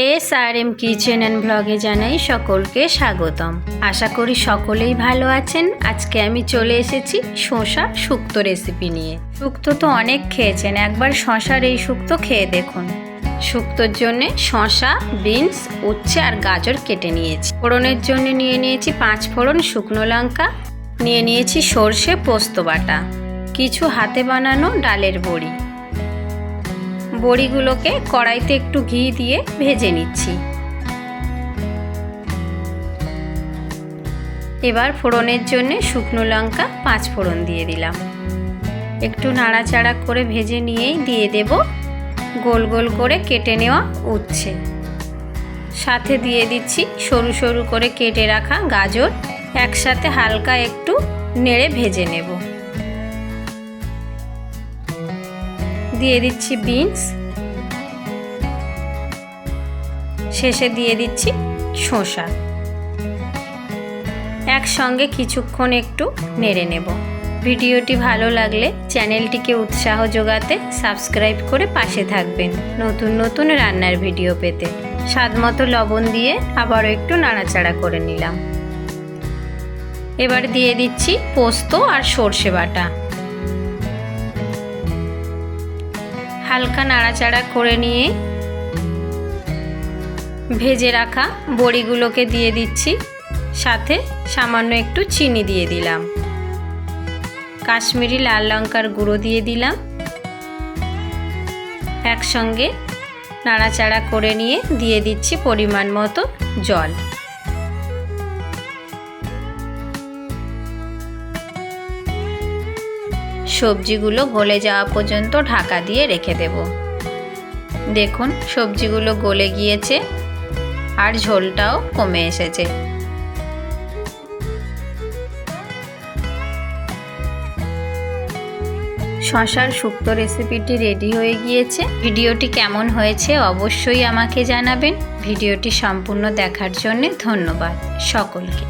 SRM kitchen and ব্লগে জানাই সকলকে স্বাগতম। আশা করি সকলেই ভালো আছেন। আজকে আমি চলে এসেছি শসা শুক্তো রেসিপি নিয়ে। শুক্তো তো অনেক খেয়েছেন, একবার শসার এই শুক্তো খেয়ে দেখুন। শুক্তোর জন্য শসা, বিনস, উচ্ছে আর গাজর কেটে নিয়েছি। ফোড়নের জন্য নিয়ে নিয়েছি 5 ফোড়ন, শুকনো লঙ্কা, নিয়ে নিয়েছি সর্ষে, পোস্ত বাটা, কিছু হাতে বানানো ডালের বড়ি। বড়িগুলোকে কড়াইতে একটু ঘি দিয়ে ভেজে নিচ্ছি। এবার ফোড়নের জন্য শুকনো লঙ্কা 5 ফোড়ন দিয়ে দিলাম। একটু নাড়াচাড়া করে ভেজে নিয়েই দিয়ে দেব গোল গোল করে কেটে নেওয়া উচ্ছে। সাথে দিয়ে দিচ্ছি সরু সরু করে কেটে রাখা গাজর। একসাথে হালকা একটু নেড়ে ভেজে নেব। দিয়ে দিচ্ছি বিনস, শেষে দিয়ে দিচ্ছি শসা। একসঙ্গে কিছুক্ষণ একটু নেড়ে নেব। ভিডিওটি ভালো লাগলে চ্যানেলটিকে উৎসাহ যোগাতে সাবস্ক্রাইব করে পাশে থাকবেন নতুন নতুন রান্নার ভিডিও পেতে। স্বাদমতো লবণ দিয়ে আবারও একটু নাড়াচাড়া করে নিলাম। এবার দিয়ে দিচ্ছি পোস্ত আর সর্ষে বাটা। হালকা নাড়াচাড়া করে নিয়ে ভেজে রাখা বড়িগুলোকে দিয়ে দিচ্ছি। সাথে সামান্য একটু চিনি দিয়ে দিলাম। কাশ্মীরি লাল লঙ্কার গুঁড়ো দিয়ে দিলাম। একসঙ্গে নাড়াচাড়া করে নিয়ে দিয়ে দিচ্ছি পরিমাণ মতো জল। সবজিগুলো গলে যাওয়া পর্যন্ত ঢাকা দিয়ে রেখে দেব। দেখুন সবজিগুলো গলে গিয়েছে আর ঝোলটাও কমে এসেছে। শসার শুক্তো রেসিপিটি রেডি হয়ে গিয়েছে। ভিডিওটি কেমন হয়েছে অবশ্যই আমাকে জানাবেন। ভিডিওটি সম্পূর্ণ দেখার জন্য ধন্যবাদ সকলকে।